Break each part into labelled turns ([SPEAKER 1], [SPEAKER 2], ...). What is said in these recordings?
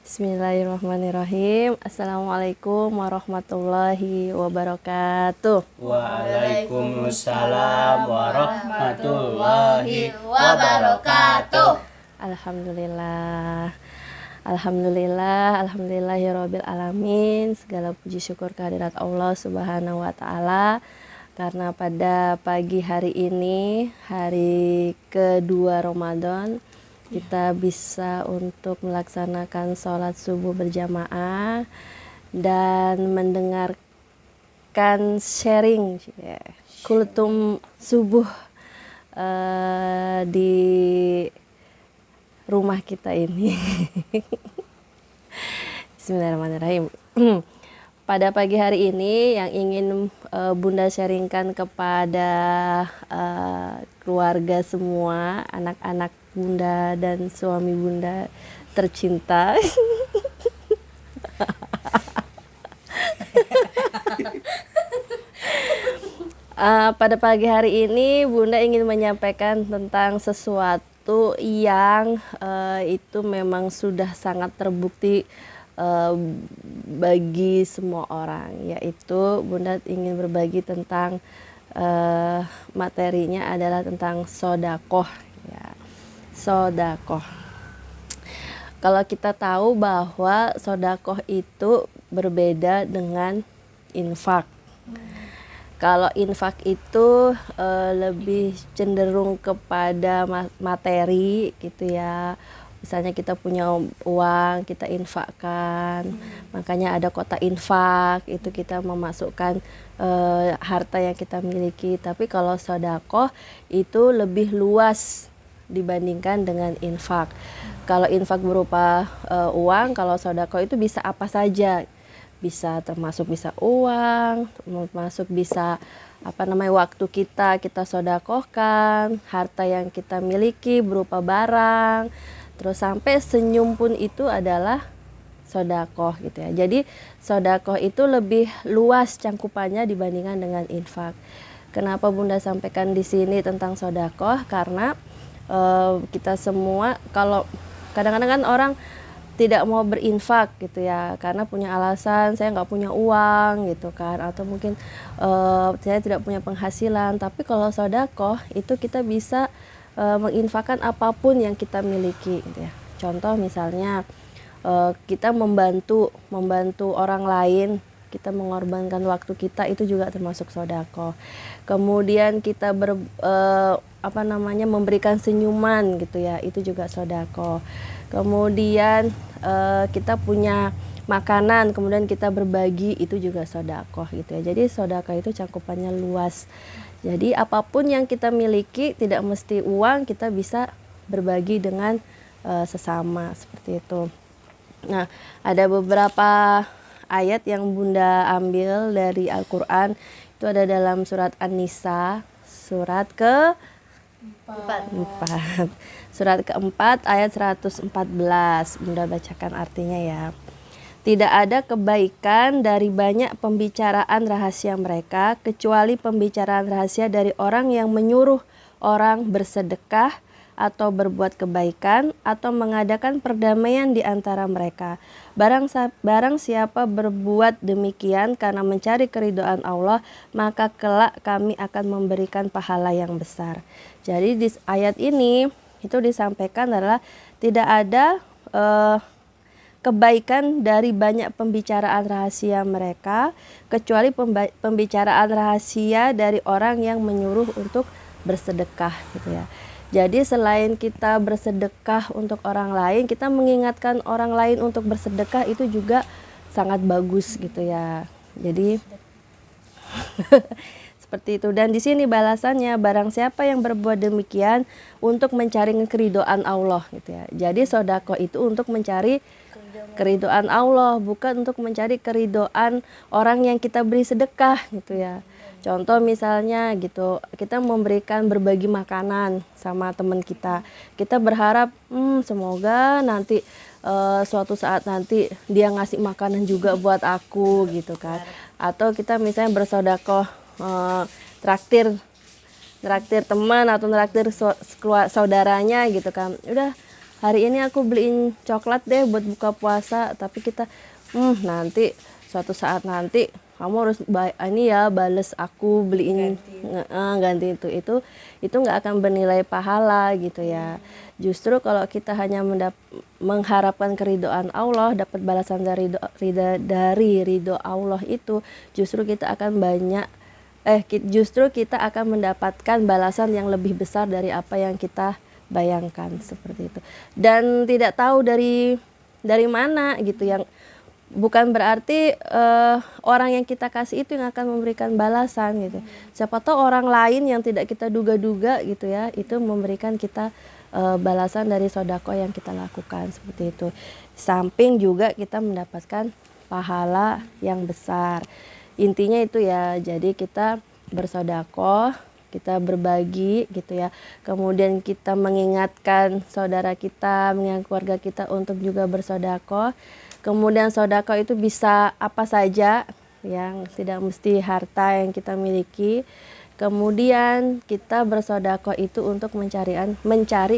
[SPEAKER 1] Bismillahirrahmanirrahim. Assalamualaikum warahmatullahi wabarakatuh.
[SPEAKER 2] Waalaikumsalam warahmatullahi wabarakatuh.
[SPEAKER 1] Alhamdulillah. Alhamdulillahirabbil alamin. Segala puji syukur kehadirat Allah Subhanahu wa taala karena pada pagi hari ini, hari kedua Ramadan, kita bisa untuk melaksanakan sholat subuh berjamaah dan mendengarkan sharing kultum subuh di rumah kita ini. Bismillahirrahmanirrahim. Pada pagi hari ini yang ingin Bunda sharingkan kepada keluarga semua, anak-anak Bunda dan suami Bunda tercinta. Pada pagi hari ini Bunda ingin menyampaikan tentang sesuatu yang itu memang sudah sangat terbukti bagi semua orang, yaitu Bunda ingin berbagi tentang materinya adalah tentang sodakoh ya. Sodakoh. Kalau kita tahu bahwa sodakoh itu berbeda dengan infak. Kalau infak itu lebih cenderung kepada materi gitu ya. Misalnya kita punya uang, kita infakkan. Makanya ada kota infak, itu kita memasukkan harta yang kita miliki. Tapi kalau sodakoh itu lebih luas dibandingkan dengan infak. Kalau infak berupa uang, kalau sodakoh itu bisa apa saja. Bisa termasuk bisa uang, termasuk bisa waktu kita sodakohkan, harta yang kita miliki berupa barang, terus sampai senyum pun itu adalah sodakoh gitu ya. Jadi sodakoh itu lebih luas cangkupannya dibandingkan dengan infak. Kenapa Bunda sampaikan di sini tentang sodakoh? Karena kita semua, kalau kadang-kadang kan orang tidak mau berinfak gitu ya, karena punya alasan saya nggak punya uang gitu kan, atau mungkin saya tidak punya penghasilan. Tapi kalau sodakoh itu kita bisa menginfakkan apapun yang kita miliki gitu ya. Contoh misalnya kita membantu orang lain, kita mengorbankan waktu kita, itu juga termasuk sodakoh. Kemudian kita memberikan senyuman gitu ya, itu juga sodakoh. Kemudian kita punya makanan, kemudian kita berbagi, itu juga sodakoh gitu ya. Jadi sodakoh itu cakupannya luas. Jadi apapun yang kita miliki, tidak mesti uang, kita bisa berbagi dengan sesama, seperti itu. Nah, ada beberapa ayat yang Bunda ambil dari Al-Quran. Itu ada dalam surat An-Nisa, surat ke-4. Surat ke-4 ayat 114. Bunda bacakan artinya ya. Tidak ada kebaikan dari banyak pembicaraan rahasia mereka, kecuali pembicaraan rahasia dari orang yang menyuruh orang bersedekah atau berbuat kebaikan atau mengadakan perdamaian di antara mereka. Barang siapa berbuat demikian karena mencari keridhaan Allah, maka kelak kami akan memberikan pahala yang besar. Jadi di ayat ini itu disampaikan adalah tidak ada kebaikan dari banyak pembicaraan rahasia mereka, kecuali pembicaraan rahasia dari orang yang menyuruh untuk bersedekah gitu ya. Jadi selain kita bersedekah untuk orang lain, kita mengingatkan orang lain untuk bersedekah, itu juga sangat bagus gitu ya. Jadi seperti itu. Dan di sini balasannya, barang siapa yang berbuat demikian untuk mencari keridhaan Allah gitu ya. Jadi sedekah itu untuk mencari keridhaan Allah, bukan untuk mencari keridhaan orang yang kita beri sedekah gitu ya. Contoh misalnya gitu, kita memberikan berbagi makanan sama teman kita. Kita berharap semoga nanti suatu saat nanti dia ngasih makanan juga buat aku gitu kan. Atau kita misalnya bersedekah traktir teman atau traktir saudaranya gitu kan. Udah hari ini aku beliin coklat deh buat buka puasa, tapi kita nanti suatu saat nanti kamu harus ini ya bales aku beliin ganti itu nggak akan bernilai pahala gitu ya. Justru kalau kita hanya mengharapkan keridhaan Allah, dapat balasan dari ridho Allah itu, justru kita akan justru kita akan mendapatkan balasan yang lebih besar dari apa yang kita bayangkan, seperti itu. Dan tidak tahu dari mana gitu, yang bukan berarti orang yang kita kasih itu yang akan memberikan balasan gitu. Siapa tahu orang lain yang tidak kita duga-duga gitu ya, itu memberikan kita balasan dari sodako yang kita lakukan, seperti itu. Samping juga kita mendapatkan pahala yang besar. Intinya itu ya, jadi kita bersodako, kita berbagi gitu ya. Kemudian kita mengingatkan saudara kita, mengingat keluarga kita untuk juga bersodako. Kemudian sodako itu bisa apa saja, yang tidak mesti harta yang kita miliki. Kemudian kita bersodako itu untuk mencari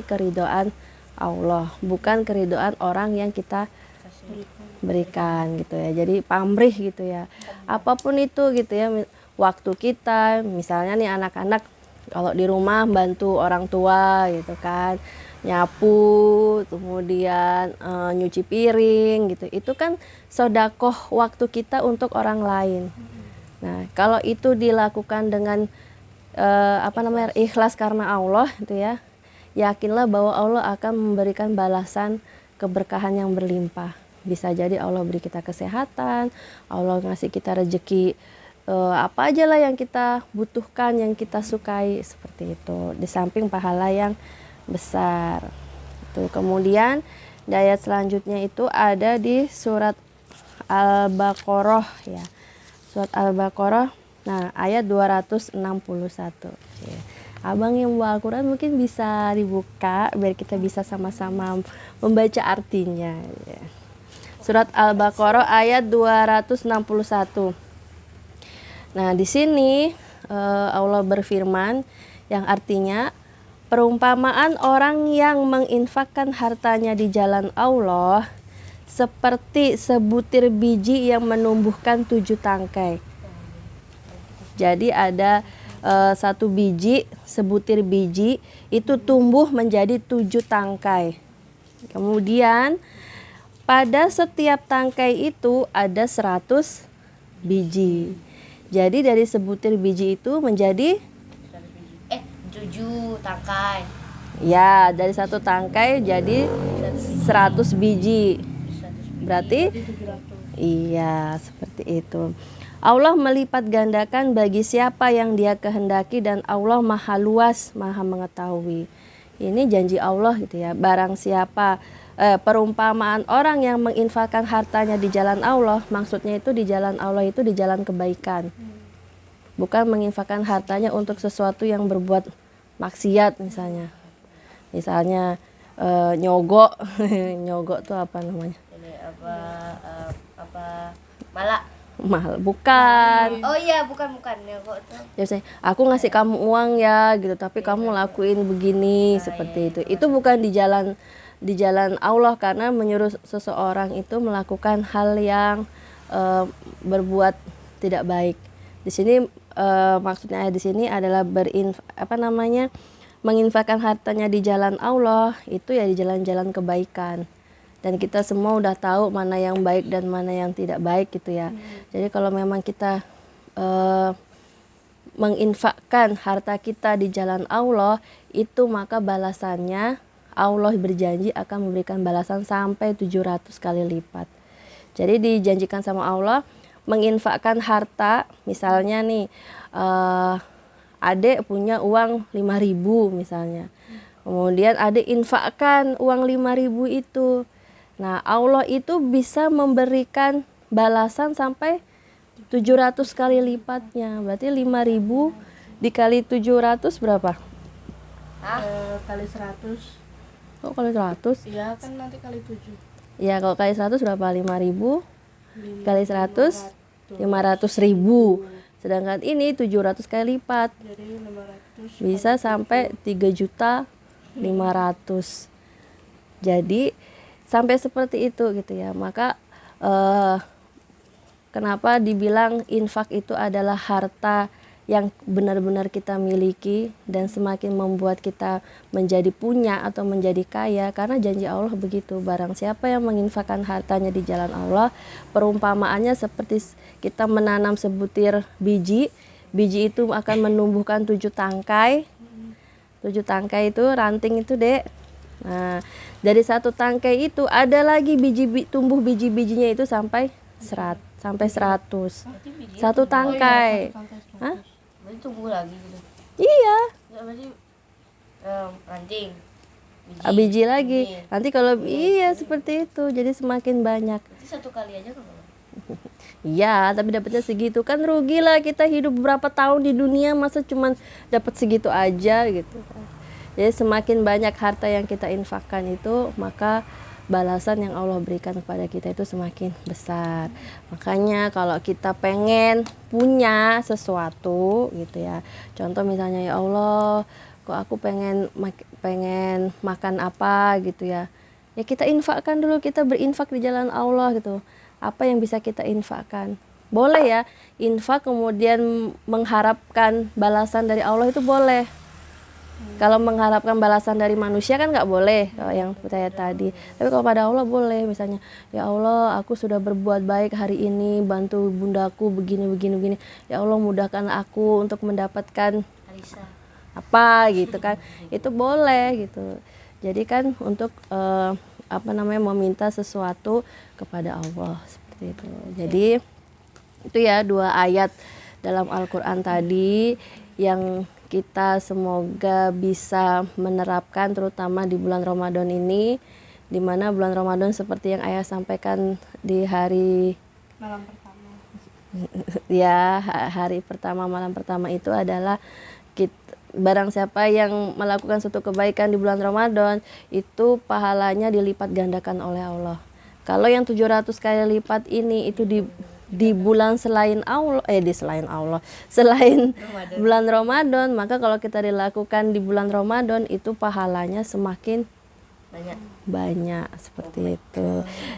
[SPEAKER 1] keridhaan Allah, bukan keridhaan orang yang kita berikan gitu ya. Jadi pamrih gitu ya, apapun itu gitu ya. Waktu kita misalnya nih, anak-anak kalau di rumah bantu orang tua gitu kan, nyapu, kemudian nyuci piring gitu, itu kan sodakoh waktu kita untuk orang lain. Nah kalau itu dilakukan dengan ikhlas karena Allah gitu ya, yakinlah bahwa Allah akan memberikan balasan keberkahan yang berlimpah. Bisa jadi Allah beri kita kesehatan, Allah ngasih kita rezeki, apa aja lah yang kita butuhkan, yang kita sukai, seperti itu. Di samping pahala yang besar. Tuh, kemudian di ayat selanjutnya itu ada di surat Al-Baqarah ya. Surat Al-Baqarah, nah ayat 261. Ya. Abang yang bawa Al-Quran mungkin bisa dibuka biar kita bisa sama-sama membaca artinya ya. Surat Al-Baqarah ayat 261. Nah, di sini Allah berfirman yang artinya, perumpamaan orang yang menginfakkan hartanya di jalan Allah seperti sebutir biji yang menumbuhkan 7 tangkai. Jadi ada satu biji, sebutir biji itu tumbuh menjadi 7 tangkai. Kemudian pada setiap tangkai itu ada 100 biji. Jadi dari sebutir biji itu menjadi
[SPEAKER 2] 7 tangkai.
[SPEAKER 1] Ya, dari satu tangkai jadi 100 biji. Berarti iya, seperti itu. Allah melipat gandakan bagi siapa yang Dia kehendaki, dan Allah Maha luas, Maha mengetahui. Ini janji Allah gitu ya. Barang siapa perumpamaan orang yang menginfakkan hartanya di jalan Allah, maksudnya itu di jalan Allah itu di jalan kebaikan. Bukan menginfakkan hartanya untuk sesuatu yang berbuat maksiat misalnya. Misalnya nyogok. Nyogok tuh apa namanya?
[SPEAKER 2] Ini malak.
[SPEAKER 1] Mahal, bukan.
[SPEAKER 2] Oh iya, bukan nyogok tuh.
[SPEAKER 1] Biasanya aku ngasih kamu uang ya gitu, tapi kamu lakuin begini, seperti itu. Itu bukan di jalan Allah, karena menyuruh seseorang itu melakukan hal yang berbuat tidak baik. Di sini maksudnya di sini adalah menginfakkan hartanya di jalan Allah, itu ya di jalan-jalan kebaikan. Dan kita semua udah tahu mana yang baik dan mana yang tidak baik gitu ya. Jadi kalau memang kita menginfakkan harta kita di jalan Allah, itu maka balasannya Allah berjanji akan memberikan balasan sampai 700 kali lipat. Jadi dijanjikan sama Allah menginfakkan harta, misalnya nih adek punya uang 5.000 misalnya. Kemudian adek infakkan uang 5.000 itu. Nah, Allah itu bisa memberikan balasan sampai 700 kali lipatnya. Berarti 5.000 dikali 700 berapa?
[SPEAKER 3] Kali 100.
[SPEAKER 1] Oh, kali 100?
[SPEAKER 3] Iya, kan nanti kali 7.
[SPEAKER 1] Ya, kalau kali 100 berapa? 5.000 kali 100 500.000. Sedangkan ini 700 kali lipat.
[SPEAKER 3] Jadi 500
[SPEAKER 1] Bisa sampai 3.500.000. Jadi sampai seperti itu gitu ya. Maka kenapa dibilang infak itu adalah harta yang benar-benar kita miliki dan semakin membuat kita menjadi punya atau menjadi kaya, karena janji Allah begitu, barang siapa yang menginfakkan hartanya di jalan Allah, perumpamaannya seperti kita menanam sebutir biji itu akan menumbuhkan 7 tangkai. 7 tangkai itu ranting itu, Dek. Nah, dari satu tangkai itu ada lagi tumbuh biji-bijinya itu sampai 100. Satu tangkai. Hah?
[SPEAKER 2] Berarti tunggu lagi gitu.
[SPEAKER 1] Iya,
[SPEAKER 2] Nggak, berarti ranting.
[SPEAKER 1] biji lagi.
[SPEAKER 2] biji.
[SPEAKER 1] Nanti kalau iya seperti itu, jadi semakin banyak.
[SPEAKER 2] Berarti 1 kali aja kan?
[SPEAKER 1] Iya, tapi dapatnya segitu kan rugi lah, kita hidup berapa tahun di dunia masa cuman dapat segitu aja gitu. Jadi semakin banyak harta yang kita infakkan itu, maka balasan yang Allah berikan kepada kita itu semakin besar. Makanya kalau kita pengen punya sesuatu gitu ya, contoh misalnya, ya Allah, kok aku pengen makan apa gitu ya, ya kita infakkan dulu, kita berinfak di jalan Allah gitu. Apa yang bisa kita infakkan? Boleh ya, infak kemudian mengharapkan balasan dari Allah itu boleh. Kalau mengharapkan balasan dari manusia kan nggak boleh, kalau yang saya tadi. Tapi kalau pada Allah boleh, misalnya, ya Allah, aku sudah berbuat baik hari ini, bantu bundaku begini. Ya Allah, mudahkan aku untuk mendapatkan
[SPEAKER 2] Alisa.
[SPEAKER 1] apa gitu kan. Itu boleh gitu. Jadi kan untuk meminta sesuatu kepada Allah seperti itu. Jadi itu ya 2 ayat dalam Al-Qur'an tadi yang kita semoga bisa menerapkan terutama di bulan Ramadan ini, di mana bulan Ramadan seperti yang Ayah sampaikan di hari
[SPEAKER 3] Malam pertama.
[SPEAKER 1] ya hari pertama, malam pertama itu adalah barang siapa yang melakukan suatu kebaikan di bulan Ramadan itu pahalanya dilipat gandakan oleh Allah. Kalau yang 700 kali lipat ini itu di bulan selain bulan Ramadan, maka kalau kita dilakukan di bulan Ramadan itu pahalanya semakin banyak seperti itu.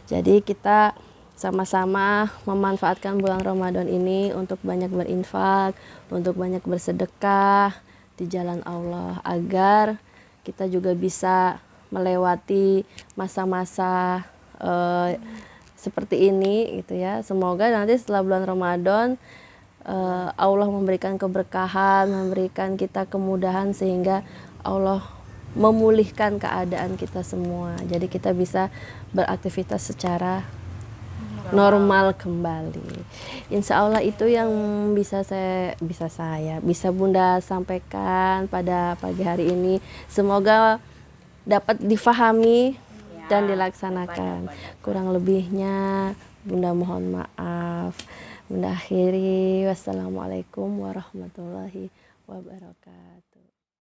[SPEAKER 1] Jadi kita sama-sama memanfaatkan bulan Ramadan ini untuk banyak berinfak, untuk banyak bersedekah di jalan Allah, agar kita juga bisa melewati masa-masa seperti ini gitu ya. Semoga nanti setelah bulan Ramadan Allah memberikan keberkahan, memberikan kita kemudahan sehingga Allah memulihkan keadaan kita semua. Jadi kita bisa beraktivitas secara normal kembali. Insya Allah itu yang bisa Bunda sampaikan pada pagi hari ini. Semoga dapat difahami dan dilaksanakan. Kurang lebihnya Bunda mohon maaf. Bunda akhiri, wassalamualaikum warahmatullahi wabarakatuh.